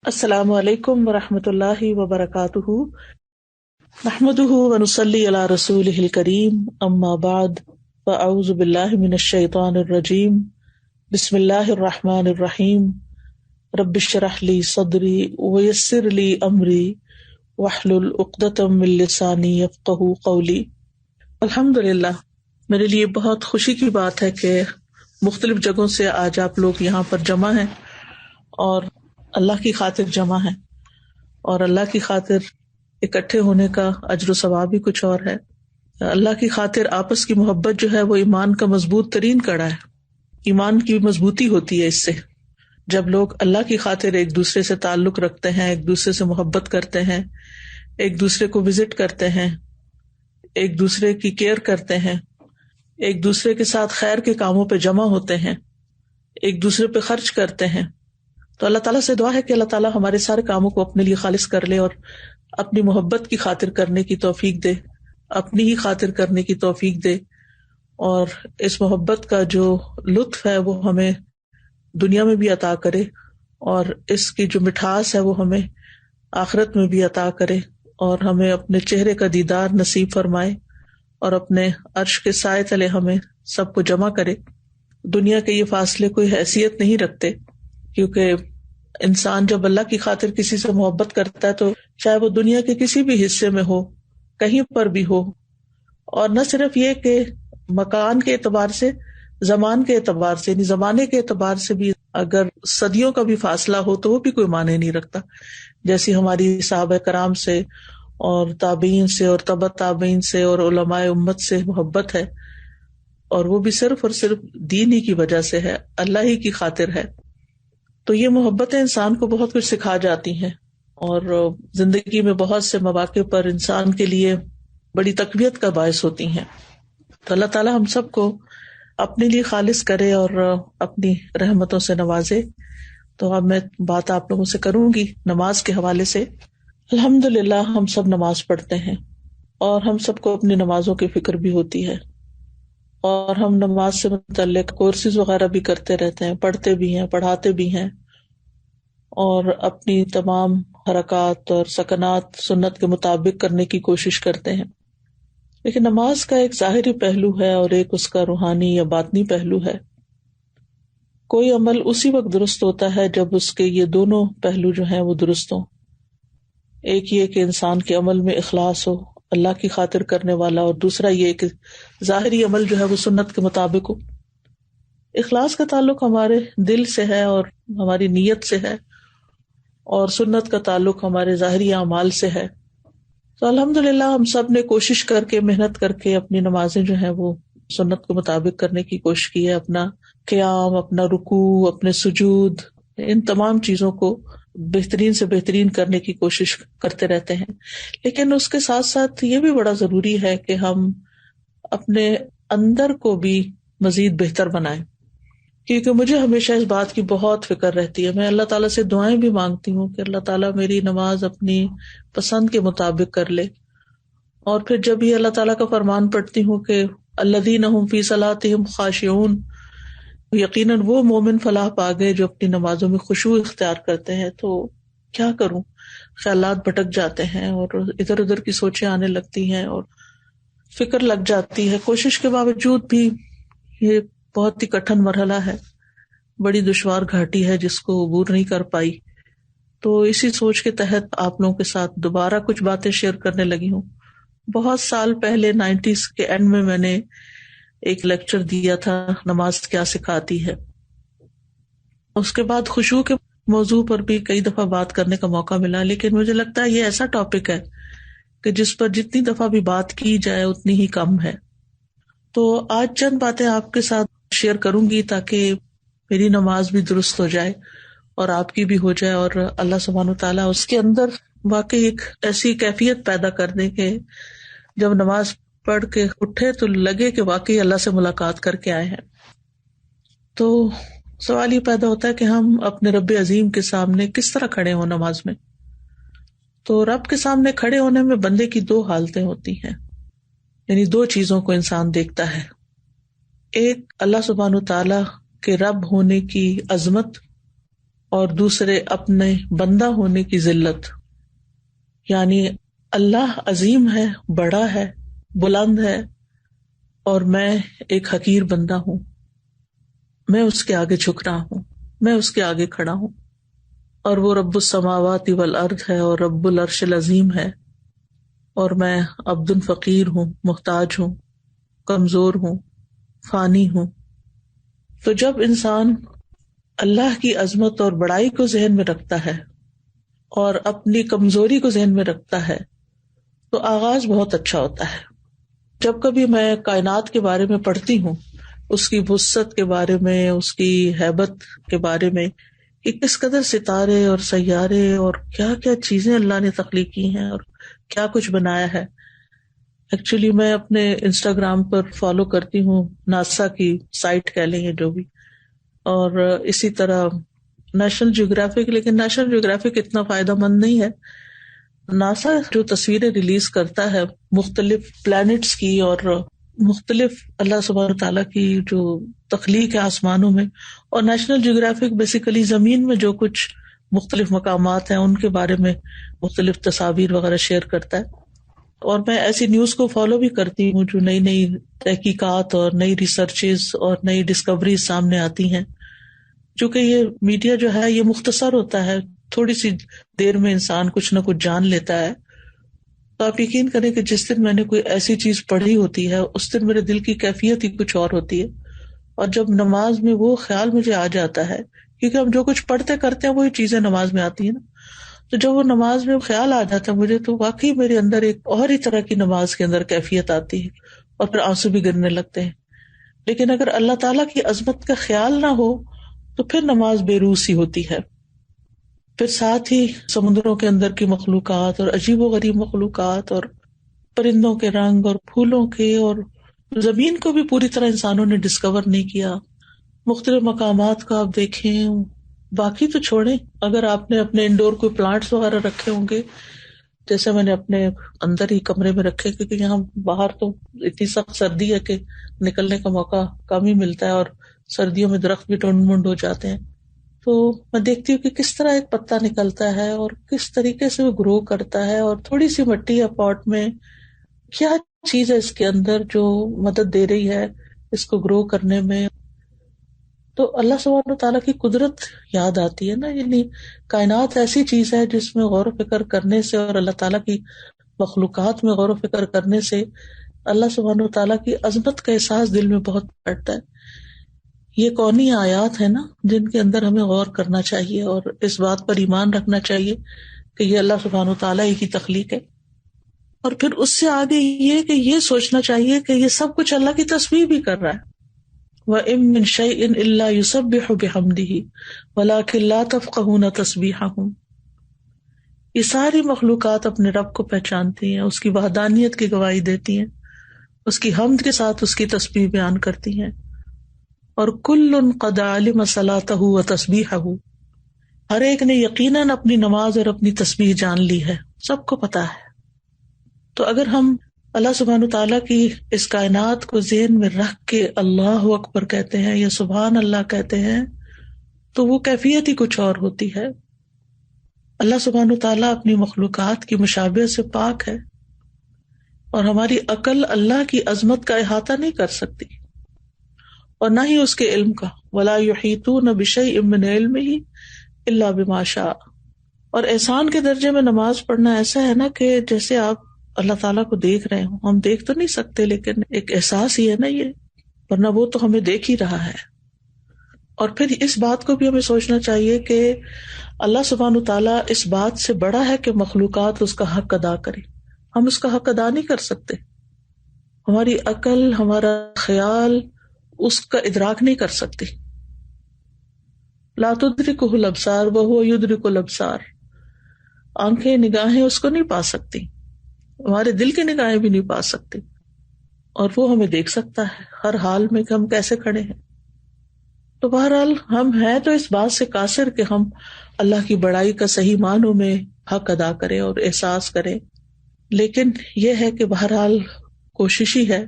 السلام علیکم ورحمۃ اللہ وبرکاتہ، نحمده ونصلی علی رسولہ الکریم، اما بعد فاعوذ باللہ من الشیطان الرجیم، بسم اللہ الرحمن الرحیم، رب اشرح لی صدری ویسر لی امری واحلل عقدۃ من لسانی یفقہوا قولی۔ الحمدللہ، میرے لیے بہت خوشی کی بات ہے کہ مختلف جگہوں سے آج آپ لوگ یہاں پر جمع ہیں اور اللہ کی خاطر جمع ہیں، اور اللہ کی خاطر اکٹھے ہونے کا اجر و ثواب بھی کچھ اور ہے۔ اللہ کی خاطر آپس کی محبت جو ہے وہ ایمان کا مضبوط ترین کڑا ہے، ایمان کی مضبوطی ہوتی ہے اس سے۔ جب لوگ اللہ کی خاطر ایک دوسرے سے تعلق رکھتے ہیں، ایک دوسرے سے محبت کرتے ہیں، ایک دوسرے کو وزٹ کرتے ہیں، ایک دوسرے کی کیئر کرتے ہیں، ایک دوسرے کے ساتھ خیر کے کاموں پہ جمع ہوتے ہیں، ایک دوسرے پہ خرچ کرتے ہیں، تو اللہ تعالیٰ سے دعا ہے کہ اللہ تعالیٰ ہمارے سارے کاموں کو اپنے لیے خالص کر لے اور اپنی محبت کی خاطر کرنے کی توفیق دے، اپنی ہی خاطر کرنے کی توفیق دے، اور اس محبت کا جو لطف ہے وہ ہمیں دنیا میں بھی عطا کرے، اور اس کی جو مٹھاس ہے وہ ہمیں آخرت میں بھی عطا کرے، اور ہمیں اپنے چہرے کا دیدار نصیب فرمائے، اور اپنے عرش کے سائے تلے ہمیں سب کو جمع کرے۔ دنیا کے یہ فاصلے کوئی حیثیت نہیں رکھتے، کیونکہ انسان جب اللہ کی خاطر کسی سے محبت کرتا ہے تو چاہے وہ دنیا کے کسی بھی حصے میں ہو، کہیں پر بھی ہو، اور نہ صرف یہ کہ مکان کے اعتبار سے، زمان کے اعتبار سے، یعنی زمانے کے اعتبار سے بھی اگر صدیوں کا بھی فاصلہ ہو تو وہ بھی کوئی معنی نہیں رکھتا، جیسی ہماری صحابہ کرام سے اور تابعین سے اور تبع تابعین سے اور علماء امت سے محبت ہے، اور وہ بھی صرف اور صرف دین ہی کی وجہ سے ہے، اللہ ہی کی خاطر ہے۔ تو یہ محبتیں انسان کو بہت کچھ سکھا جاتی ہیں، اور زندگی میں بہت سے مواقع پر انسان کے لیے بڑی تقویت کا باعث ہوتی ہیں۔ تو اللہ تعالیٰ ہم سب کو اپنے لیے خالص کرے اور اپنی رحمتوں سے نوازے۔ تو اب میں بات آپ لوگوں سے کروں گی نماز کے حوالے سے۔ الحمدللہ ہم سب نماز پڑھتے ہیں، اور ہم سب کو اپنی نمازوں کی فکر بھی ہوتی ہے، اور ہم نماز سے متعلق کورسز وغیرہ بھی کرتے رہتے ہیں، پڑھتے بھی ہیں، پڑھاتے بھی ہیں، اور اپنی تمام حرکات اور سکنات سنت کے مطابق کرنے کی کوشش کرتے ہیں۔ لیکن نماز کا ایک ظاہری پہلو ہے اور ایک اس کا روحانی یا باطنی پہلو ہے۔ کوئی عمل اسی وقت درست ہوتا ہے جب اس کے یہ دونوں پہلو جو ہیں وہ درست ہوں۔ ایک یہ کہ انسان کے عمل میں اخلاص ہو، اللہ کی خاطر کرنے والا، اور دوسرا یہ کہ ظاہری عمل جو ہے وہ سنت کے مطابق ہو۔ اخلاص کا تعلق ہمارے دل سے ہے اور ہماری نیت سے ہے، اور سنت کا تعلق ہمارے ظاہری اعمال سے ہے۔ تو الحمدللہ ہم سب نے کوشش کر کے، محنت کر کے اپنی نمازیں جو ہیں وہ سنت کے مطابق کرنے کی کوشش کی ہے۔ اپنا قیام، اپنا رکوع، اپنے سجود، ان تمام چیزوں کو بہترین سے بہترین کرنے کی کوشش کرتے رہتے ہیں۔ لیکن اس کے ساتھ ساتھ یہ بھی بڑا ضروری ہے کہ ہم اپنے اندر کو بھی مزید بہتر بنائیں، کیونکہ مجھے ہمیشہ اس بات کی بہت فکر رہتی ہے۔ میں اللہ تعالیٰ سے دعائیں بھی مانگتی ہوں کہ اللہ تعالیٰ میری نماز اپنی پسند کے مطابق کر لے، اور پھر جب یہ اللہ تعالیٰ کا فرمان پڑھتی ہوں کہ الذین ھم فی صلاتہم خاشعون، یقیناً وہ مومن فلاح پا گئے جو اپنی نمازوں میں خشوع اختیار کرتے ہیں، تو کیا کروں، خیالات بھٹک جاتے ہیں اور ادھر ادھر کی سوچیں آنے لگتی ہیں اور فکر لگ جاتی ہے۔ کوشش کے باوجود بھی یہ بہت ہی کٹھن مرحلہ ہے، بڑی دشوار گھاٹی ہے جس کو عبور نہیں کر پائی۔ تو اسی سوچ کے تحت آپ لوگوں کے ساتھ دوبارہ کچھ باتیں شیئر کرنے لگی ہوں۔ بہت سال پہلے 90s کے اینڈ میں میں نے ایک لیکچر دیا تھا، نماز کیا سکھاتی ہے۔ اس کے بعد خشوع کے موضوع پر بھی کئی دفعہ بات کرنے کا موقع ملا، لیکن مجھے لگتا ہے یہ ایسا ٹاپک ہے کہ جس پر جتنی دفعہ بھی بات کی جائے اتنی ہی کم ہے۔ تو آج چند باتیں آپ کے ساتھ شیئر کروں گی تاکہ میری نماز بھی درست ہو جائے اور آپ کی بھی ہو جائے، اور اللہ سبحانہ وتعالیٰ اس کے اندر واقعی ایک ایسی کیفیت پیدا کر دے کہ جب نماز پڑھ کے اٹھے تو لگے کہ واقعی اللہ سے ملاقات کر کے آئے ہیں۔ تو سوال یہ پیدا ہوتا ہے کہ ہم اپنے رب عظیم کے سامنے کس طرح کھڑے ہوں نماز میں۔ تو رب کے سامنے کھڑے ہونے میں بندے کی دو حالتیں ہوتی ہیں، یعنی دو چیزوں کو انسان دیکھتا ہے۔ ایک اللہ سبحانہ تعالیٰ کے رب ہونے کی عظمت، اور دوسرے اپنے بندہ ہونے کی ذلت. یعنی اللہ عظیم ہے، بڑا ہے، بلند ہے، اور میں ایک حقیر بندہ ہوں. میں اس کے آگے جھک رہا ہوں، میں اس کے آگے کھڑا ہوں. اور وہ رب السماوات والارض ہے اور رب العرش العظیم ہے، اور میں عبد فقیر ہوں، محتاج ہوں، کمزور ہوں، فانی ہوں. تو جب انسان اللہ کی عظمت اور بڑائی کو ذہن میں رکھتا ہے اور اپنی کمزوری کو ذہن میں رکھتا ہے تو آغاز بہت اچھا ہوتا ہے. جب کبھی میں کائنات کے بارے میں پڑھتی ہوں، اس کی وسعت کے بارے میں، اس کی ہیبت کے بارے میں، کہ کس قدر ستارے اور سیارے اور کیا کیا چیزیں اللہ نے تخلیق کی ہیں اور کیا کچھ بنایا ہے. ایکچولی میں اپنے انسٹاگرام پر فالو کرتی ہوں ناسا کی سائٹ کہہ لیں گے جو بھی، اور اسی طرح نیشنل جیوگرافک، لیکن نیشنل جیوگرافک اتنا فائدہ مند نہیں ہے. ناسا جو تصویریں ریلیز کرتا ہے مختلف پلانٹس کی اور مختلف اللہ سبحانہ تعالیٰ کی جو تخلیق ہے آسمانوں میں، اور نیشنل جیوگرافک بیسیکلی زمین میں جو کچھ مختلف مقامات ہیں ان کے بارے میں مختلف تصاویر وغیرہ شیئر کرتا ہے. اور میں ایسی نیوز کو فالو بھی کرتی ہوں جو نئی نئی تحقیقات اور نئی ریسرچز اور نئی ڈسکوریز سامنے آتی ہیں. چونکہ یہ میڈیا جو ہے یہ مختصر ہوتا ہے، تھوڑی سی دیر میں انسان کچھ نہ کچھ جان لیتا ہے. تو آپ یقین کریں کہ جس دن میں نے کوئی ایسی چیز پڑھی ہوتی ہے اس دن میرے دل کی کیفیت ہی کچھ اور ہوتی ہے. اور جب نماز میں وہ خیال مجھے آ جاتا ہے، کیونکہ ہم جو کچھ پڑھتے کرتے ہیں وہی چیزیں نماز میں آتی ہیں نا، تو جب وہ نماز میں خیال آ جاتا ہے مجھے، تو واقعی میرے اندر ایک اور ہی طرح کی نماز کے اندر کیفیت آتی ہے اور پھر آنسو بھی گرنے لگتے ہیں. لیکن اگر اللہ تعالیٰ کی عظمت کا خیال نہ ہو تو پھر نماز بے روح سی ہوتی ہے. پھر ساتھ ہی سمندروں کے اندر کی مخلوقات اور عجیب و غریب مخلوقات اور پرندوں کے رنگ اور پھولوں کے، اور زمین کو بھی پوری طرح انسانوں نے ڈسکور نہیں کیا. مختلف مقامات کو آپ دیکھیں، باقی تو چھوڑیں، اگر آپ نے اپنے انڈور کوئی پلانٹس وغیرہ رکھے ہوں گے، جیسے میں نے اپنے اندر ہی کمرے میں رکھے، کیونکہ یہاں باہر تو اتنی سخت سردی ہے کہ نکلنے کا موقع کم ہی ملتا ہے، اور سردیوں میں درخت بھی ٹنڈ منڈ ہو جاتے ہیں. تو میں دیکھتی ہوں کہ کس طرح ایک پتا نکلتا ہے اور کس طریقے سے وہ گرو کرتا ہے، اور تھوڑی سی مٹی یا پاٹ میں کیا چیز ہے اس کے اندر جو مدد دے رہی ہے اس کو گرو کرنے میں. تو اللہ سبحانہ تعالیٰ کی قدرت یاد آتی ہے نا. یعنی کائنات ایسی چیز ہے جس میں غور و فکر کرنے سے اور اللہ تعالیٰ کی مخلوقات میں غور و فکر کرنے سے اللہ سبحانہ تعالیٰ کی عظمت کا احساس دل میں بہت بڑھتا ہے. یہ کونی آیات ہیں نا جن کے اندر ہمیں غور کرنا چاہیے اور اس بات پر ایمان رکھنا چاہیے کہ یہ اللہ سبحانہ تعالیٰ ہی کی تخلیق ہے. اور پھر اس سے آگے یہ کہ یہ سوچنا چاہیے کہ یہ سب کچھ اللہ کی تسبیح بھی کر رہا ہے. وَإِن مِّن شَيْءٍ إِلَّا يُسَبِّحُ بِحَمْدِهِ وَلَٰكِن لَّا تَفْقَهُونَ تَسْبِيحَهُمْ. یہ ساری مخلوقات اپنے رب کو پہچانتی ہیں، اس کی وحدانیت کی گواہی دیتی ہیں، اس کی حمد کے ساتھ اس کی تسبیح بیان کرتی ہیں. اور کُلٌّ قَدْ عَلِمَ صَلَاتَهُ وَتَسْبِيحَهُ، ہر ایک نے یقیناً اپنی نماز اور اپنی تسبیح جان لی ہے، سب کو پتا ہے. تو اگر ہم اللہ سبحانہ تعالیٰ کی اس کائنات کو ذہن میں رکھ کے اللہ اکبر کہتے ہیں یا سبحان اللہ کہتے ہیں تو وہ کیفیت ہی کچھ اور ہوتی ہے. اللہ سبحانہ تعالیٰ اپنی مخلوقات کی مشابہت سے پاک ہے، اور ہماری عقل اللہ کی عظمت کا احاطہ نہیں کر سکتی اور نہ ہی اس کے علم کا. وَلَا يُحِيطُونَ بِشَيْءٍ مِّنْ عِلْمِهِ إِلَّا بِمَا شَاءَ. اور احسان کے درجے میں نماز پڑھنا ایسا ہے نا کہ جیسے آپ اللہ تعالیٰ کو دیکھ رہے ہوں. ہم دیکھ تو نہیں سکتے لیکن ایک احساس ہی ہے نا یہ، ورنہ وہ تو ہمیں دیکھ ہی رہا ہے. اور پھر اس بات کو بھی ہمیں سوچنا چاہیے کہ اللہ سبحانہ تعالیٰ اس بات سے بڑا ہے کہ مخلوقات اس کا حق ادا کرے. ہم اس کا حق ادا نہیں کر سکتے، ہماری عقل، ہمارا خیال اس کا ادراک نہیں کر سکتی. لا تدرکہ الابصار وہو یدرک الابصار. آنکھیں، نگاہیں اس کو نہیں پا سکتی، ہمارے دل کی نگاہیں بھی نہیں پا سکتی، اور وہ ہمیں دیکھ سکتا ہے ہر حال میں کہ ہم کیسے کھڑے ہیں. تو بہرحال ہم ہیں تو اس بات سے قاصر کہ ہم اللہ کی بڑائی کا صحیح معنوں میں حق ادا کریں اور احساس کریں. لیکن یہ ہے کہ بہرحال کوشش ہی ہے،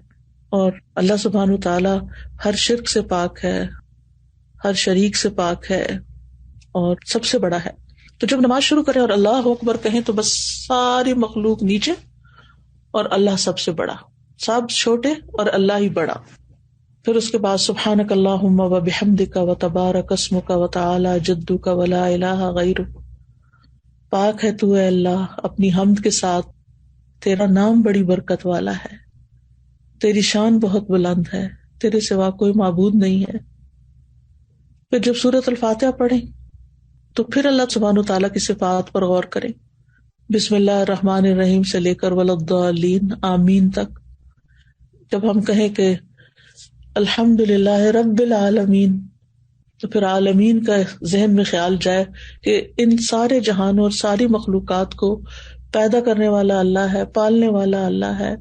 اور اللہ سبحانہ تعالیٰ ہر شرک سے پاک ہے، ہر شریک سے پاک ہے، اور سب سے بڑا ہے. تو جب نماز شروع کریں اور اللہ اکبر کہیں تو بس ساری مخلوق نیچے اور اللہ سب سے بڑا، سب چھوٹے اور اللہ ہی بڑا. پھر اس کے بعد سبحانک اللہم و بحمدک و تبارک اسمک و تعالی جدک و لا الہ غیرک. پاک ہے تو اے اللہ اپنی حمد کے ساتھ، تیرا نام بڑی برکت والا ہے، تیری شان بہت بلند ہے، تیرے سوا کوئی معبود نہیں ہے. پھر جب سورۃ الفاتحہ پڑھیں تو پھر اللہ سبحانہ و تعالیٰ کی صفات پر غور کریں. بسم اللہ الرحمن الرحیم سے لے کر وللضالین آمین تک. جب ہم کہیں کہ الحمد للہ رب العالمین، تو پھر عالمین کا ذہن میں خیال جائے کہ ان سارے جہانوں اور ساری مخلوقات کو پیدا کرنے والا اللہ ہے، پالنے والا اللہ ہے،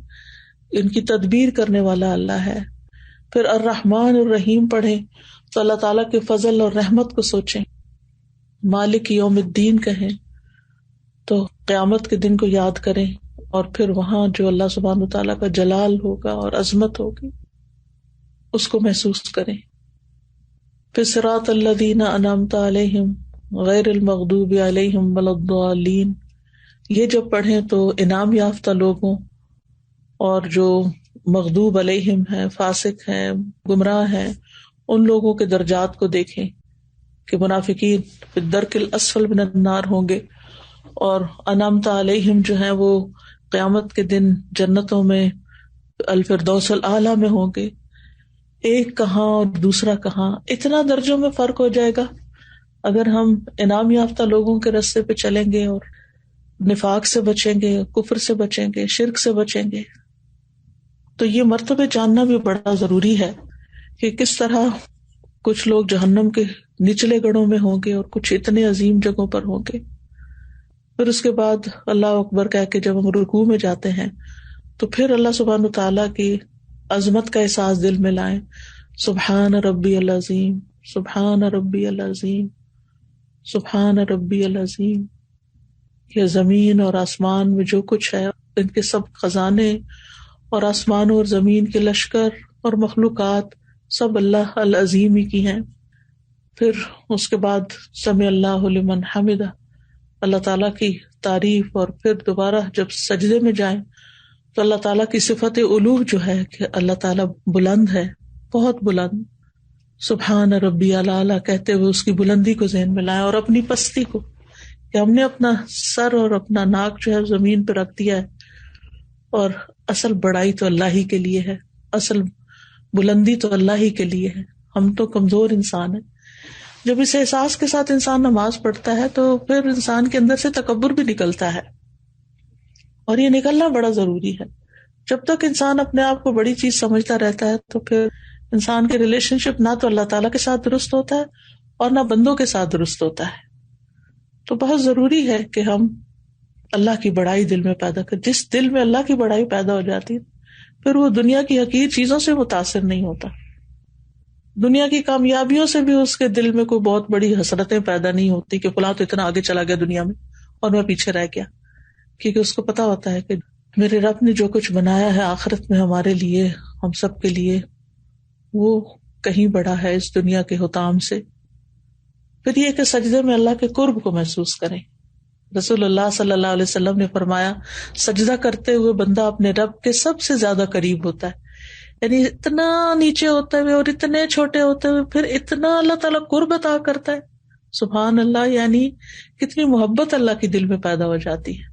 ان کی تدبیر کرنے والا اللہ ہے. پھر الرحمن الرحیم پڑھیں تو اللہ تعالیٰ کے فضل اور رحمت کو سوچیں. مالک یوم الدین کہیں تو قیامت کے دن کو یاد کریں، اور پھر وہاں جو اللہ سبحانہ تعالیٰ کا جلال ہوگا اور عظمت ہوگی اس کو محسوس کریں. پھر صراط الذین انعمت علیہم غیر المغضوب علیہم ولا الضالین، یہ جب پڑھیں تو انعام یافتہ لوگوں اور جو مغضوب علیہم ہیں، فاسق ہیں، گمراہ ہیں، ان لوگوں کے درجات کو دیکھیں کہ منافقین فی الدرک الاسفل من النار ہوں گے، اور انعمت علیہم جو ہیں وہ قیامت کے دن جنتوں میں الفردوس الاعلی میں ہوں گے. ایک کہاں اور دوسرا کہاں، اتنا درجوں میں فرق ہو جائے گا اگر ہم انعام یافتہ لوگوں کے راستے پہ چلیں گے اور نفاق سے بچیں گے، کفر سے بچیں گے، شرک سے بچیں گے. تو یہ مرتبے جاننا بھی بڑا ضروری ہے کہ کس طرح کچھ لوگ جہنم کے نچلے گڑھوں میں ہوں گے اور کچھ اتنے عظیم جگہوں پر ہوں گے. پھر اس کے بعد اللہ اکبر کہہ کے جب ہم رکوع میں جاتے ہیں تو پھر اللہ سبحانہ تعالیٰ کی عظمت کا احساس دل میں لائیں. سبحان ربی العظیم، سبحان ربی العظیم، سبحان ربی العظیم. یہ زمین اور آسمان میں جو کچھ ہے، ان کے سب خزانے اور آسمانوں اور زمین کے لشکر اور مخلوقات سب اللہ العظیم ہی کی ہیں. پھر اس کے بعد سمع اللہ لمن حمدہ، اللہ تعالیٰ کی تعریف. اور پھر دوبارہ جب سجدے میں جائیں تو اللہ تعالیٰ کی صفت علو جو ہے کہ اللہ تعالیٰ بلند ہے، بہت بلند. سبحان ربی الاعلیٰ کہتے ہوئے اس کی بلندی کو ذہن میں لائیں اور اپنی پستی کو، کہ ہم نے اپنا سر اور اپنا ناک جو ہے زمین پہ رکھ دیا ہے، اور اصل بڑائی تو اللہ ہی کے لیے ہے، اصل بلندی تو اللہ ہی کے لیے ہے. ہم تو کمزور انسان ہیں. جب اس احساس کے ساتھ انسان نماز پڑھتا ہے تو پھر انسان کے اندر سے تکبر بھی نکلتا ہے، اور یہ نکلنا بڑا ضروری ہے. جب تک انسان اپنے آپ کو بڑی چیز سمجھتا رہتا ہے تو پھر انسان کے ریلیشن شپ نہ تو اللہ تعالیٰ کے ساتھ درست ہوتا ہے اور نہ بندوں کے ساتھ درست ہوتا ہے. تو بہت ضروری ہے کہ ہم اللہ کی بڑائی دل میں پیدا کریں. جس دل میں اللہ کی بڑائی پیدا ہو جاتی ہے پھر وہ دنیا کی حقیر چیزوں سے متاثر نہیں ہوتا. دنیا کی کامیابیوں سے بھی اس کے دل میں کوئی بہت بڑی حسرتیں پیدا نہیں ہوتی کہ فلاں تو اتنا آگے چلا گیا دنیا میں اور میں پیچھے رہ گیا. کیونکہ اس کو پتا ہوتا ہے کہ میرے رب نے جو کچھ بنایا ہے آخرت میں ہمارے لیے، ہم سب کے لیے، وہ کہیں بڑا ہے اس دنیا کے حطام سے. پھر یہ کہ سجدے میں اللہ کے قرب کو محسوس کریں. رسول اللہ صلی اللہ علیہ وسلم نے فرمایا سجدہ کرتے ہوئے بندہ اپنے رب کے سب سے زیادہ قریب ہوتا ہے. یعنی اتنا نیچے ہوتے ہوئے اور اتنے چھوٹے ہوتے ہوئے پھر اتنا اللہ تعالیٰ قرب عطا کرتا ہے. سبحان اللہ، یعنی کتنی محبت اللہ کے دل میں پیدا ہو جاتی ہے.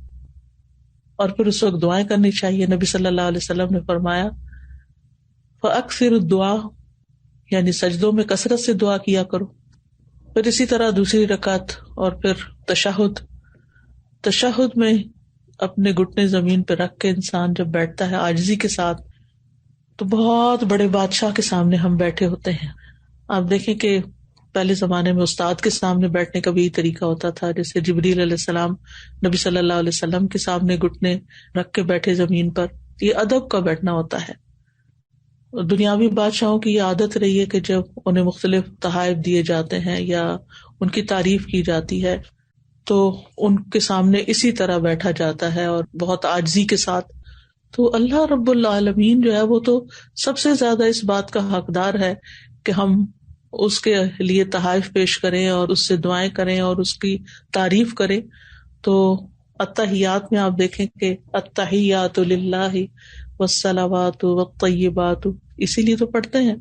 اور پھر اس وقت دعائیں کرنی چاہیے. نبی صلی اللہ علیہ وسلم نے فرمایا فَأَكْثِرُ الدُّعَاء، یعنی سجدوں میں کثرت سے دعا کیا کرو. پھر اسی طرح دوسری رکعت اور پھر تشہد میں اپنے گھٹنے زمین پہ رکھ کے انسان جب بیٹھتا ہے عاجزی کے ساتھ تو بہت بڑے بادشاہ کے سامنے ہم بیٹھے ہوتے ہیں. آپ دیکھیں کہ پہلے زمانے میں استاد کے سامنے بیٹھنے کا بھی یہی طریقہ ہوتا تھا. جیسے جبریل علیہ السلام نبی صلی اللہ علیہ وسلم کے سامنے گھٹنے رکھ کے بیٹھے زمین پر، یہ ادب کا بیٹھنا ہوتا ہے. دنیاوی بادشاہوں کی یہ عادت رہی ہے کہ جب انہیں مختلف تحائف دیے جاتے ہیں یا ان کی تعریف کی جاتی ہے تو ان کے سامنے اسی طرح بیٹھا جاتا ہے اور بہت عاجزی کے ساتھ. تو اللہ رب العالمین جو ہے وہ تو سب سے زیادہ اس بات کا حقدار ہے کہ ہم اس کے لیے تحائف پیش کریں اور اس سے دعائیں کریں اور اس کی تعریف کریں. تو التحیات میں آپ دیکھیں کہ التحیات للہ والصلوات والطیبات اسی لیے تو پڑھتے ہیں.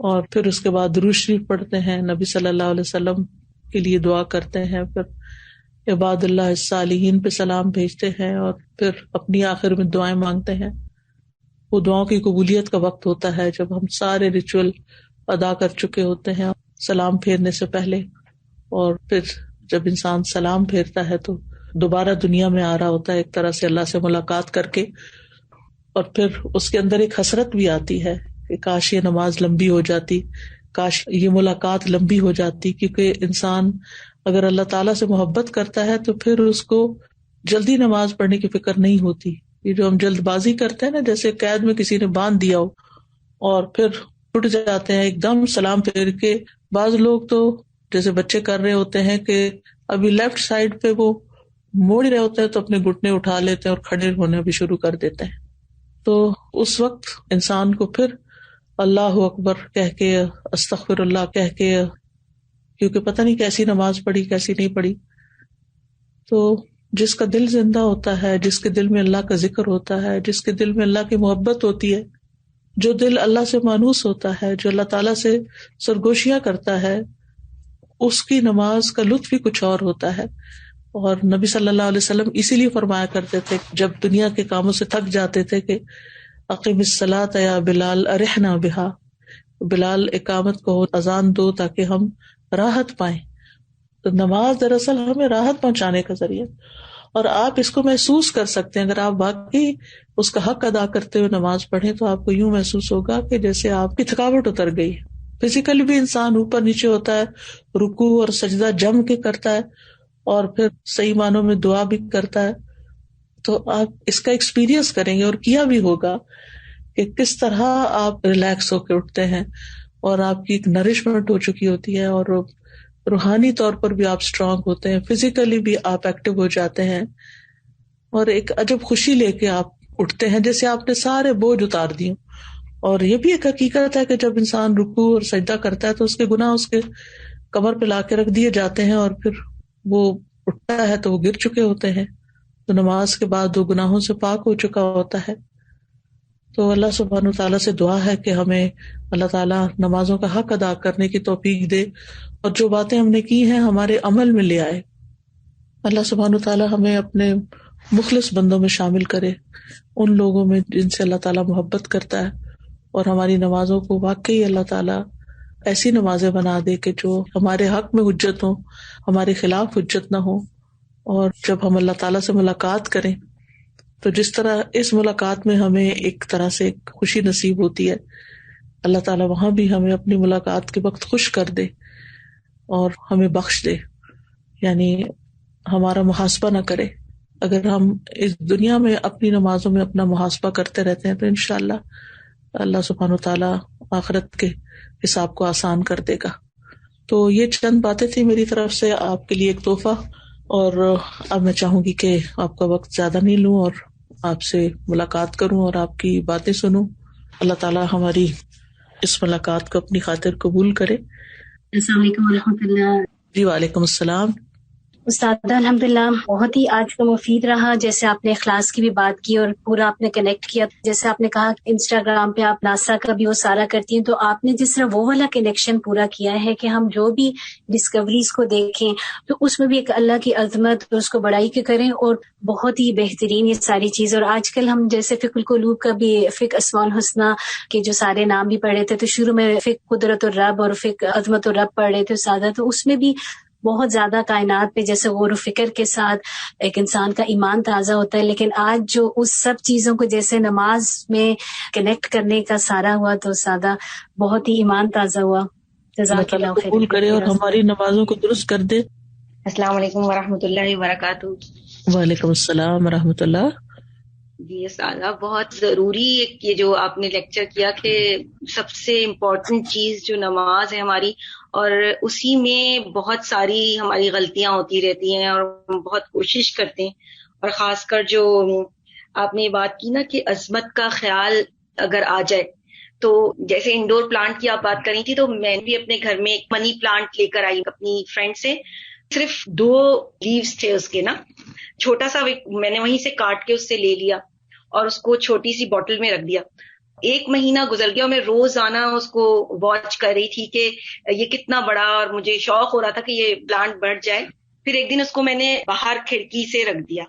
اور پھر اس کے بعد درود شریف پڑھتے ہیں, نبی صلی اللہ علیہ وسلم کے لیے دعا کرتے ہیں, پھر عباد اللہ الصالحین پہ سلام بھیجتے ہیں, اور پھر اپنی آخر میں دعائیں مانگتے ہیں. وہ دعاؤں کی قبولیت کا وقت ہوتا ہے جب ہم سارے ریچول ادا کر چکے ہوتے ہیں سلام پھیرنے سے پہلے. اور پھر جب انسان سلام پھیرتا ہے تو دوبارہ دنیا میں آ رہا ہوتا ہے ایک طرح سے اللہ سے ملاقات کر کے, اور پھر اس کے اندر ایک حسرت بھی آتی ہے کہ کاش یہ نماز لمبی ہو جاتی, کاش یہ ملاقات لمبی ہو جاتی. کیونکہ انسان اگر اللہ تعالیٰ سے محبت کرتا ہے تو پھر اس کو جلدی نماز پڑھنے کی فکر نہیں ہوتی. یہ جو ہم جلد بازی کرتے ہیں نا, جیسے قید میں کسی نے باندھ دیا ہو اور پھر اٹھ جاتے ہیں ایک دم سلام پھیر کے. بعض لوگ تو جیسے بچے کر رہے ہوتے ہیں کہ ابھی لیفٹ سائڈ پہ وہ موڑ رہے ہوتے ہیں تو اپنے گھٹنے اٹھا لیتے ہیں اور کھڑے ہونے بھی شروع کر دیتے ہیں. تو اس وقت انسان کو پھر اللہ اکبر کہہ کے, استغفر اللہ کہہ کے, کیونکہ پتہ نہیں کیسی نماز پڑھی کیسی نہیں پڑھی. تو جس کا دل زندہ ہوتا ہے, جس کے دل میں اللہ کا ذکر ہوتا ہے, جس کے دل میں اللہ کی محبت ہوتی ہے, جو دل اللہ سے مانوس ہوتا ہے, جو اللہ تعالیٰ سے سرگوشیاں کرتا ہے, اس کی نماز کا لطف ہی کچھ اور ہوتا ہے. اور نبی صلی اللہ علیہ وسلم اسی لیے فرمایا کرتے تھے جب دنیا کے کاموں سے تھک جاتے تھے کہ اقیم الصلاۃ یا بلال ارحنا بہا, بلال اقامت کو اذان دو تاکہ ہم راحت پائیں. تو نماز دراصل ہمیں راحت پہنچانے کا ذریعہ, اور آپ اس کو محسوس کر سکتے ہیں. اگر آپ واقعی اس کا حق ادا کرتے ہوئے نماز پڑھیں تو آپ کو یوں محسوس ہوگا کہ جیسے آپ کی تھکاوٹ اتر گئی. فزیکلی بھی انسان اوپر نیچے ہوتا ہے, رکوع اور سجدہ جم کے کرتا ہے, اور پھر صحیح معنوں میں دعا بھی کرتا ہے. تو آپ اس کا ایکسپیرینس کریں گے اور کیا بھی ہوگا کہ کس طرح آپ ریلیکس ہو کے اٹھتے ہیں, اور آپ کی ایک نرشمنٹ ہو چکی ہوتی ہے, اور روحانی طور پر بھی آپ اسٹرانگ ہوتے ہیں, فزیکلی بھی آپ ایکٹیو ہو جاتے ہیں, اور ایک عجب خوشی لے کے آپ اٹھتے ہیں جیسے آپ نے سارے بوجھ اتار دیے. اور یہ بھی ایک حقیقت ہے کہ جب انسان رکوع اور سجدہ کرتا ہے تو اس کے گناہ اس کے کمر پہ لا کے رکھ دیے جاتے ہیں, اور پھر وہ اٹھتا ہے تو وہ گر چکے ہوتے ہیں. تو نماز کے بعد وہ گناہوں سے پاک ہو چکا ہوتا ہے. تو اللہ سبحانہ تعالیٰ سے دعا ہے کہ ہمیں اللہ تعالیٰ نمازوں کا حق ادا کرنے کی توفیق دے, اور جو باتیں ہم نے کی ہیں ہمارے عمل میں لے آئے. اللہ سبحانہ تعالیٰ ہمیں اپنے مخلص بندوں میں شامل کرے, ان لوگوں میں جن سے اللہ تعالیٰ محبت کرتا ہے, اور ہماری نمازوں کو واقعی اللہ تعالیٰ ایسی نمازیں بنا دے کہ جو ہمارے حق میں حجت ہوں, ہمارے خلاف حجت نہ ہو. اور جب ہم اللہ تعالیٰ سے ملاقات کریں تو جس طرح اس ملاقات میں ہمیں ایک طرح سے خوشی نصیب ہوتی ہے, اللہ تعالیٰ وہاں بھی ہمیں اپنی ملاقات کے وقت خوش کر دے اور ہمیں بخش دے, یعنی ہمارا محاسبہ نہ کرے. اگر ہم اس دنیا میں اپنی نمازوں میں اپنا محاسبہ کرتے رہتے ہیں تو انشاءاللہ اللہ سبحانہ وتعالیٰ آخرت کے حساب کو آسان کر دے گا. تو یہ چند باتیں تھی میری طرف سے آپ کے لیے ایک تحفہ, اور اب میں چاہوں گی کہ آپ کا وقت زیادہ نہیں لوں اور آپ سے ملاقات کروں اور آپ کی باتیں سنوں. اللہ تعالیٰ ہماری اس ملاقات کو اپنی خاطر قبول کرے. السلام علیکم ورحمۃ اللہ. جی وعلیکم السلام. استاد الحمدللہ بہت ہی آج کا مفید رہا, جیسے آپ نے اخلاص کی بھی بات کی اور پورا آپ نے کنیکٹ کیا. جیسے آپ نے کہا انسٹاگرام پہ آپ ناسا کا بھی وہ سارا کرتی ہیں, تو آپ نے جس طرح وہ والا کنیکشن پورا کیا ہے کہ ہم جو بھی ڈسکوریز کو دیکھیں تو اس میں بھی ایک اللہ کی عظمت اور اس کو بڑائی کے کریں, اور بہت ہی بہترین یہ ساری چیز. اور آج کل ہم جیسے فقہ القلوب کا بھی فقہ اسماء الحسنی کے جو سارے نام بھی پڑھ رہے تھے, تو شروع میں فقہ قدرت الرب اور فقہ عظمت الرب پڑھ رہے تھے سادہ, تو اس میں بھی بہت زیادہ کائنات پہ جیسے غور و فکر کے ساتھ ایک انسان کا ایمان تازہ ہوتا ہے. لیکن آج جو اس سب چیزوں کو جیسے نماز میں کنیکٹ کرنے کا سارا ہوا تو سادہ بہت ہی ایمان تازہ ہوا. اللہ تعالیٰ قبول کرے اور ہماری نمازوں کو درست کر دے. السلام علیکم ورحمۃ اللہ وبرکاتہ. وعلیکم السلام ورحمۃ اللہ. جی استاذہ, بہت ضروری یہ جو آپ نے لیکچر کیا کہ سب سے امپورٹنٹ چیز جو نماز ہے ہماری, اور اسی میں بہت ساری ہماری غلطیاں ہوتی رہتی ہیں اور ہم بہت کوشش کرتے ہیں. اور خاص کر جو آپ نے بات کی نا کہ عظمت کا خیال اگر آ جائے تو جیسے انڈور پلانٹ کی آپ بات کری تھی، تو میں بھی اپنے گھر میں ایک منی پلانٹ لے کر آئی اپنی فرینڈ سے. صرف 2 لیوز تھے اس کے نا، چھوٹا سا میں نے وہیں سے کاٹ کے اس سے لے لیا اور اس کو چھوٹی سی بوٹل میں رکھ دیا. 1 مہینہ گزر گیا اور میں روزانہ اس کو واچ کر رہی تھی کہ یہ کتنا بڑا، اور مجھے شوق ہو رہا تھا کہ یہ پلانٹ بڑھ جائے. پھر ایک دن اس کو میں نے باہر کھڑکی سے رکھ دیا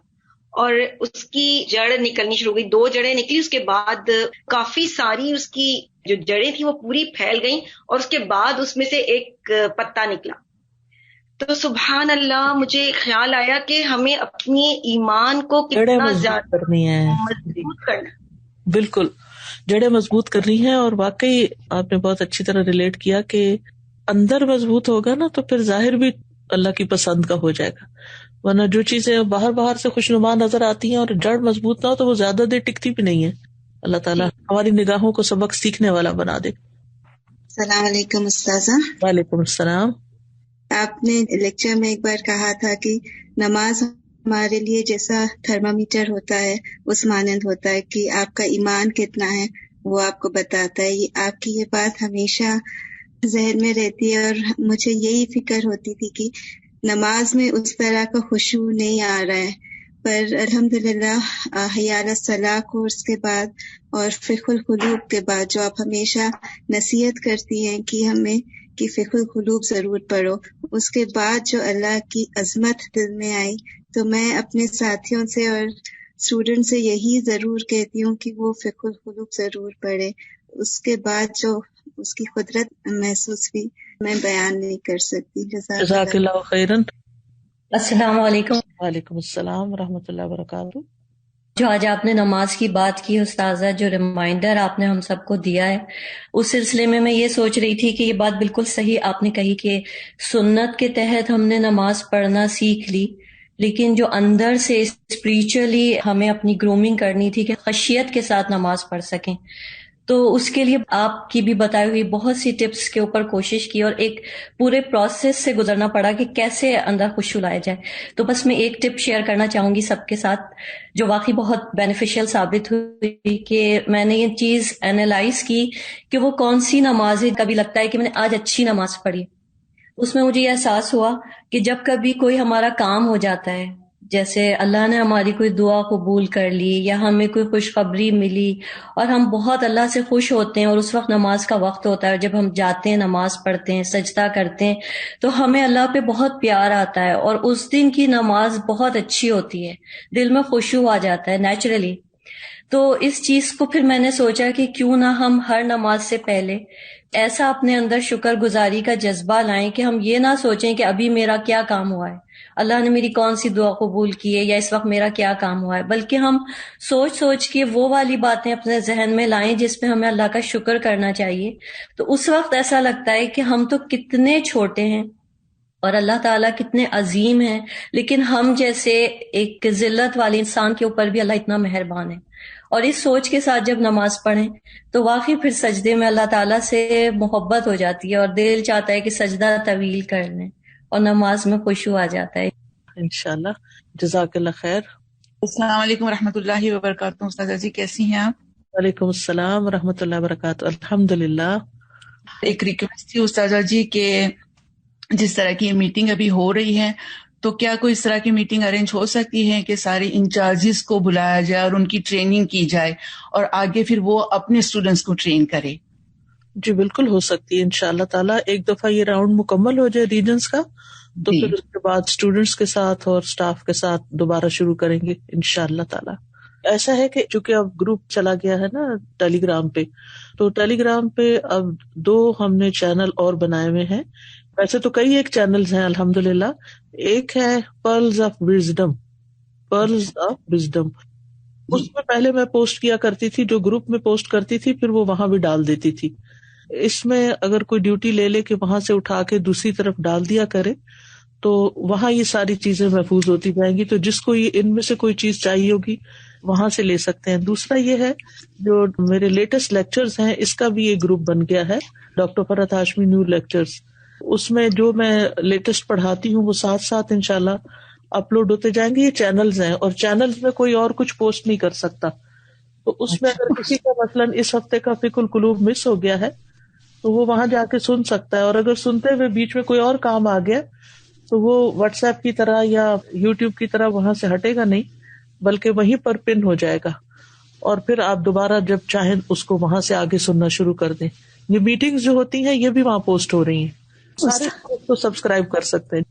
اور اس کی جڑ نکلنی شروع ہوئی. 2 جڑیں نکلی، اس کے بعد کافی ساری اس کی جو جڑیں تھیں وہ پوری پھیل گئیں اور اس کے بعد اس میں سے ایک پتا نکلا. تو سبحان اللہ، مجھے خیال آیا کہ ہمیں اپنی ایمان کو کتنا زیادہ کرنی ہے، مضبوط کرنا. بالکل جڑیں مضبوط کرنی ہے. اور واقعی آپ نے بہت اچھی طرح ریلیٹ کیا کہ اندر مضبوط ہوگا نا تو پھر ظاہر بھی اللہ کی پسند کا ہو جائے گا. ورنہ جو چیزیں باہر سے خوشنما نظر آتی ہیں اور جڑ مضبوط نہ ہو تو وہ زیادہ دیر ٹکتی بھی نہیں ہے. اللہ تعالیٰ ہماری نگاہوں کو سبق سیکھنے والا بنا دے. السلام علیکم استاذہ. وعلیکم السلام. آپ نے لیکچر میں ایک بار کہا تھا کہ نماز ہمارے لیے جیسا تھرمامیٹر ہوتا ہے اس مانند ہوتا ہے کہ آپ کا ایمان کتنا ہے وہ آپ کو بتاتا ہے. آپ کی یہ بات ہمیشہ ذہن میں رہتی ہے اور مجھے یہی فکر ہوتی تھی کہ نماز میں اس طرح کا خشوع نہیں آ رہا ہے. پر الحمدللہ حی علی الصلاح کورس کے بعد اور فقہ القلوب کے بعد جو آپ ہمیشہ نصیحت کرتی ہیں کہ ہمیں کہ فقہ القلوب ضرور پڑھو، اس کے بعد جو اللہ کی عظمت دل میں آئی تو میں اپنے ساتھیوں سے اور اسٹوڈنٹ سے یہی ضرور کہتی ہوں کہ وہ فقہ القلوب ضرور پڑھے. اس کے بعد جو اس کی قدرت محسوس ہوئی میں بیان نہیں کر سکتی. جزاک اللہ خیرن. السلام علیکم. وعلیکم السلام ورحمۃ اللہ وبرکاتہ. جو آج آپ نے نماز کی بات کی استاذہ، جو ریمائنڈر آپ نے ہم سب کو دیا ہے، اس سلسلے میں یہ سوچ رہی تھی کہ یہ بات بالکل صحیح آپ نے کہی کہ سنت کے تحت ہم نے نماز پڑھنا سیکھ لی، لیکن جو اندر سے اسپریچولی ہمیں اپنی گرومنگ کرنی تھی کہ خشیت کے ساتھ نماز پڑھ سکیں، تو اس کے لیے آپ کی بھی بتائی ہوئی بہت سی ٹپس کے اوپر کوشش کی اور ایک پورے پروسیس سے گزرنا پڑا کہ کیسے اندر خشوع لایا جائے. تو بس میں ایک ٹپ شیئر کرنا چاہوں گی سب کے ساتھ جو واقعی بہت بینیفیشل ثابت ہوئی کہ میں نے یہ چیز انالائز کی کہ وہ کون سی نماز ہے. کبھی لگتا ہے کہ میں نے آج اچھی نماز پڑھی، اس میں مجھے یہ احساس ہوا کہ جب کبھی کوئی ہمارا کام ہو جاتا ہے، جیسے اللہ نے ہماری کوئی دعا قبول کر لی یا ہمیں کوئی خوشخبری ملی اور ہم بہت اللہ سے خوش ہوتے ہیں اور اس وقت نماز کا وقت ہوتا ہے، اور جب ہم جاتے ہیں نماز پڑھتے ہیں سجدہ کرتے ہیں تو ہمیں اللہ پہ بہت پیار آتا ہے اور اس دن کی نماز بہت اچھی ہوتی ہے، دل میں خشوع آ جاتا ہے نیچرلی. تو اس چیز کو پھر میں نے سوچا کہ کیوں نہ ہم ہر نماز سے پہلے ایسا اپنے اندر شکر گزاری کا جذبہ لائیں کہ ہم یہ نہ سوچیں کہ ابھی میرا کیا کام ہوا ہے، اللہ نے میری کون سی دعا قبول کی ہے یا اس وقت میرا کیا کام ہوا ہے، بلکہ ہم سوچ کے وہ والی باتیں اپنے ذہن میں لائیں جس پہ ہمیں اللہ کا شکر کرنا چاہیے. تو اس وقت ایسا لگتا ہے کہ ہم تو کتنے چھوٹے ہیں اور اللہ تعالیٰ کتنے عظیم ہیں، لیکن ہم جیسے ایک ذلت والے انسان کے اوپر بھی اللہ اتنا مہربان ہے. اور اس سوچ کے ساتھ جب نماز پڑھیں تو واقعی پھر سجدے میں اللہ تعالیٰ سے محبت ہو جاتی ہے اور دل چاہتا ہے کہ سجدہ طویل کر لیں اور نماز میں خشوع آ جاتا ہے. انشاءاللہ. جزاک اللہ خیر. السلام علیکم ورحمۃ اللہ وبرکاتہ. استاذہ جی کیسی ہیں آپ؟ وعلیکم السلام ورحمۃ اللہ وبرکاتہ. الحمدللہ. ایک ریکویسٹ تھی استاذہ جی کہ جس طرح کی میٹنگ ابھی ہو رہی ہے تو کیا کوئی اس طرح کی میٹنگ ارینج ہو سکتی ہے کہ سارے انچارجز کو بلایا جائے اور ان کی ٹریننگ کی جائے اور آگے پھر وہ اپنے اسٹوڈنٹس کو ٹرین کرے؟ جی بالکل ہو سکتی ہے انشاءاللہ تعالیٰ. ایک دفعہ یہ راؤنڈ مکمل ہو جائے ریجنز کا تو پھر اس کے بعد اسٹوڈینٹس کے ساتھ اور اسٹاف کے ساتھ دوبارہ شروع کریں گے انشاءاللہ تعالیٰ. ایسا ہے کہ چونکہ اب گروپ چلا گیا ہے نا ٹیلی گرام پہ، تو ٹیلی گرام پہ اب 2 ہم نے چینل اور بنائے ہوئے ہیں. ویسے تو کئی ایک چینلز ہیں الحمدللہ. ایک ہے پرلز آف وزڈم. اس میں پہلے میں پوسٹ کیا کرتی تھی، جو گروپ میں پوسٹ کرتی تھی پھر وہ وہاں بھی ڈال دیتی تھی. اس میں اگر کوئی ڈیوٹی لے لے کہ وہاں سے اٹھا کے دوسری طرف ڈال دیا کرے تو وہاں یہ ساری چیزیں محفوظ ہوتی جائیں گی. تو جس کو یہ ان میں سے کوئی چیز چاہیے ہوگی وہاں سے لے سکتے ہیں. دوسرا یہ ہے جو میرے لیٹسٹ لیکچرز ہیں اس کا بھی ایک گروپ بن گیا ہے، ڈاکٹر فرحت ہاشمی نیو لیکچرز. اس میں جو میں لیٹسٹ پڑھاتی ہوں وہ ساتھ ساتھ انشاءاللہ اپلوڈ ہوتے جائیں گے. یہ چینلز ہیں اور چینلز میں کوئی اور کچھ پوسٹ نہیں کر سکتا. تو اس میں اگر کسی کا مثلاً اس ہفتے کا فقہ القلوب مس ہو گیا ہے تو وہ وہاں جا کے سن سکتا ہے، اور اگر سنتے ہوئے بیچ میں کوئی اور کام آ گیا تو وہ واٹس ایپ کی طرح یا یوٹیوب کی طرح وہاں سے ہٹے گا نہیں، بلکہ وہیں پر پن ہو جائے گا، اور پھر آپ دوبارہ جب چاہیں اس کو وہاں سے آگے سننا شروع کر دیں. یہ میٹنگز جو ہوتی ہیں یہ بھی وہاں پوسٹ ہو رہی ہیں، سارے کو سبسکرائب کر سکتے ہیں.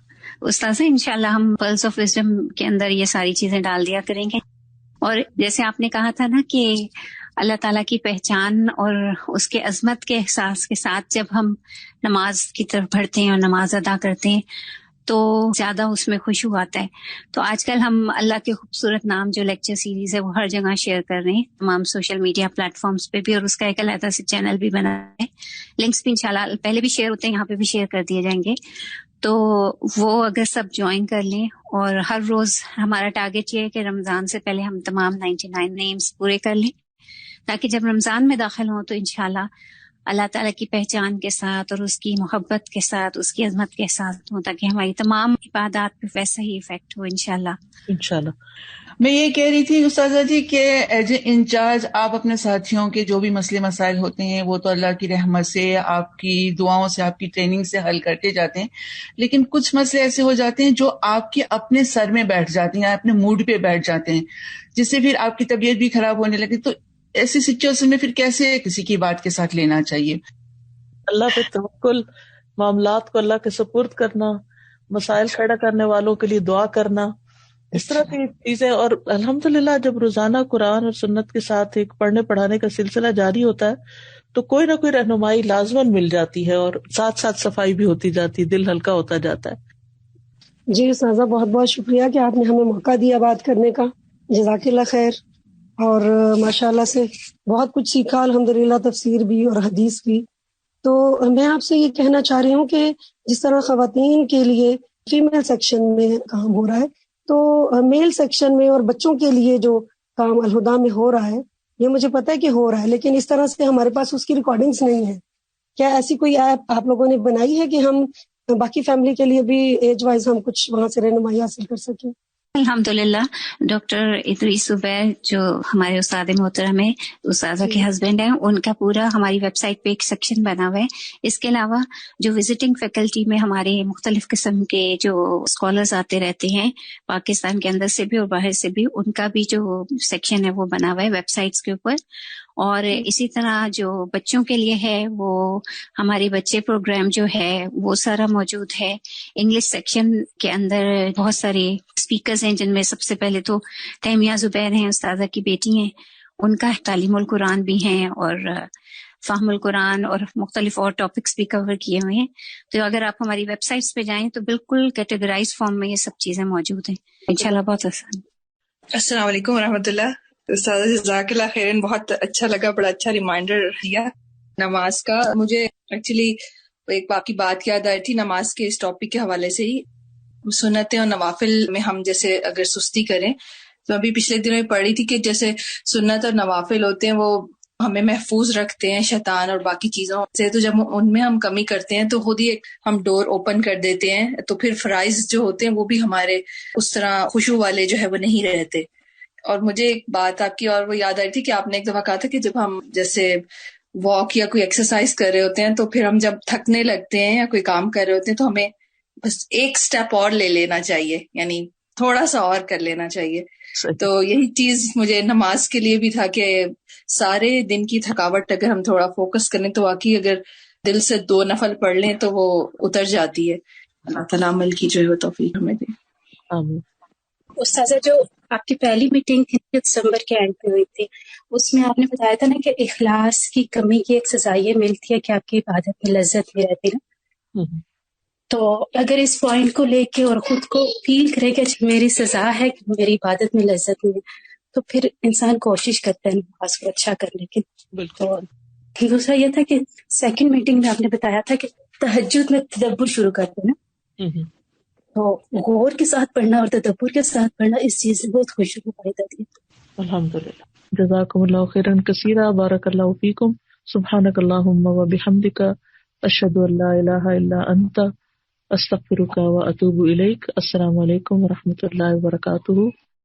استاذہ انشاءاللہ ہم پلس آف وزڈم کے اندر یہ ساری چیزیں ڈال دیا کریں گے. اور جیسے آپ نے کہا تھا نا کہ اللہ تعالیٰ کی پہچان اور اس کے عظمت کے احساس کے ساتھ جب ہم نماز کی طرف بڑھتے ہیں اور نماز ادا کرتے ہیں تو زیادہ اس میں خوشبو آتا ہے. تو آج کل ہم اللہ کے خوبصورت نام جو لیکچر سیریز ہے وہ ہر جگہ شیئر کر رہے ہیں، تمام سوشل میڈیا پلیٹ فارمز پہ بھی، اور اس کا ایک علیحدہ سے چینل بھی بنا ہے. لنکس بھی انشاءاللہ پہلے بھی شیئر ہوتے ہیں، یہاں پہ بھی شیئر کر دیے جائیں گے. تو وہ اگر سب جوائن کر لیں، اور ہر روز ہمارا ٹارگیٹ یہ ہے کہ رمضان سے پہلے ہم تمام 99 نیمز پورے کر لیں، تاکہ جب رمضان میں داخل ہوں تو انشاءاللہ اللہ تعالیٰ کی پہچان کے ساتھ اور اس کی محبت کے ساتھ اس کی عظمت کے ساتھ ہوں، تاکہ ہماری تمام عبادات پہ ویسا ہی ایفیکٹ ہو انشاءاللہ. میں یہ کہہ رہی تھی استاذہ جی کہ ایز اے انچارج آپ اپنے ساتھیوں کے جو بھی مسئلے مسائل ہوتے ہیں وہ تو اللہ کی رحمت سے، آپ کی دعاؤں سے، آپ کی ٹریننگ سے حل کرتے جاتے ہیں، لیکن کچھ مسئلے ایسے ہو جاتے ہیں جو آپ کے اپنے سر میں بیٹھ جاتے ہیں، اپنے موڈ پہ بیٹھ جاتے ہیں، جس سے پھر آپ کی طبیعت بھی خراب ہونے لگتی. تو ایسی سچویشن میں پھر کیسے کسی کی بات کے ساتھ لینا چاہیے؟ اللہ پہ توکل، معاملات کو اللہ کے سپرد کرنا، مسائل کھڑا کرنے والوں کے لیے دعا کرنا، اس طرح کی چیزیں. اور الحمدللہ جب روزانہ قرآن اور سنت کے ساتھ ایک پڑھنے پڑھانے کا سلسلہ جاری ہوتا ہے تو کوئی نہ کوئی رہنمائی لازماً مل جاتی ہے، اور ساتھ ساتھ صفائی بھی ہوتی جاتی، دل ہلکا ہوتا جاتا ہے. جی استاذہ، بہت بہت شکریہ کہ آپ نے ہمیں موقع دیا بات کرنے کا، جزاک اللہ خیر. اور ماشاءاللہ سے بہت کچھ سیکھا الحمدللہ، تفسیر بھی اور حدیث بھی. تو میں آپ سے یہ کہنا چاہ رہی ہوں کہ جس طرح خواتین کے لیے فیمیل سیکشن میں کام ہو رہا ہے تو میل سیکشن میں اور بچوں کے لیے جو کام الہدا میں ہو رہا ہے یہ مجھے پتہ ہے کہ ہو رہا ہے، لیکن اس طرح سے ہمارے پاس اس کی ریکارڈنگز نہیں ہیں. کیا ایسی کوئی ایپ آپ لوگوں نے بنائی ہے کہ ہم باقی فیملی کے لیے بھی ایج وائز ہم کچھ وہاں سے رہنمائی حاصل کر سکیں؟ الحمدللہ ڈاکٹر ادریس زبیر جو ہمارے استاد محترم ہیں، استاذہ کے ہسبینڈ ہیں، ان کا پورا ہماری ویب سائٹ پہ ایک سیکشن بنا ہوا ہے. اس کے علاوہ جو وزٹنگ فیکلٹی میں ہمارے مختلف قسم کے جو اسکالرز آتے رہتے ہیں پاکستان کے اندر سے بھی اور باہر سے بھی، ان کا بھی جو سیکشن ہے وہ بنا ہوا ہے ویب سائٹس کے اوپر. اور اسی طرح جو بچوں کے لیے ہے وہ ہمارے بچے پروگرام جو ہے وہ سارا موجود ہے. انگلش سیکشن کے اندر بہت سارے اسپیکرز ہیں، جن میں سب سے پہلے تو تیمیہ زبیر ہیں، استاذہ کی بیٹی ہیں، ان کا تعلیم القرآن بھی ہیں اور فہم القرآن اور مختلف اور ٹاپکس بھی کور کیے ہوئے ہیں. تو اگر آپ ہماری ویب سائٹس پہ جائیں تو بالکل کیٹیگرائز فارم میں یہ سب چیزیں موجود ہیں انشاءاللہ. بہت آسان. السلام علیکم ورحمۃ اللہ. استاد جزاک اللہ خیرن، بہت اچھا لگا، بڑا اچھا ریمائنڈر دیا نماز کا. مجھے ایکچولی ایک باقی بات یاد آئی تھی نماز کے اس ٹاپک کے حوالے سے ہی. سنتیں اور نوافل میں ہم جیسے اگر سستی کریں تو ابھی پچھلے دنوں میں پڑھی تھی کہ جیسے سنت اور نوافل ہوتے ہیں وہ ہمیں محفوظ رکھتے ہیں شیطان اور باقی چیزوں سے، تو جب ان میں ہم کمی کرتے ہیں تو خود ہی ہم ڈور اوپن کر دیتے ہیں، تو پھر فرائض جو ہوتے ہیں وہ بھی ہمارے اس طرح خشوع والے جو ہے وہ نہیں رہتے. اور مجھے ایک بات آپ کی اور وہ یاد آئی تھی کہ آپ نے ایک دفعہ کہا تھا کہ جب ہم جیسے واک یا کوئی ایکسرسائز کر رہے ہوتے ہیں تو پھر ہم جب تھکنے لگتے ہیں یا کوئی کام کر رہے ہوتے ہیں تو ہمیں بس ایک سٹیپ اور لے لینا چاہیے، یعنی تھوڑا سا اور کر لینا چاہیے. تو یہی چیز مجھے نماز کے لیے بھی تھا کہ سارے دن کی تھکاوٹ اگر ہم تھوڑا فوکس کریں تو واقعی اگر دل سے 2 نفل پڑھ لیں تو وہ اتر جاتی ہے. اللہ تعالیٰ عمل کی جو ہے وہ توفیق ہمیں دے. آمین. استاذہ جو آپ کی پہلی میٹنگ تھی دسمبر کے اینڈ پہ ہوئی تھی، اس میں آپ نے بتایا تھا نا کہ اخلاص کی کمی کی ایک سزا یہ ملتی ہے کہ آپ کی عبادت میں لذت نہیں رہتی نا. تو اگر اس پوائنٹ کو لے کے اور خود کو فیل کرے کہ میری سزا ہے کہ میری عبادت میں لذت نہیں ہے تو پھر انسان کوشش کرتا ہے نماز کو اچھا کرنے کی. بالکل. دوسرا یہ تھا کہ سیکنڈ میٹنگ میں آپ نے بتایا تھا کہ تہجد میں تدبر شروع کرتے نا، تو غور کے ساتھ پڑھنا اور تدبر کے ساتھ پڑھنا اس چیز سے بہت خوشی پیدا تھی. الحمدللہ. جزاکم اللہ خیرا کثیرا. بارک اللہ فیکم. سبحانک اللہم و بحمدک، اشہد ان لا الہ الا انت، استغفرک و اتوب الیک. السلام علیکم و رحمۃ اللہ وبرکاتہ.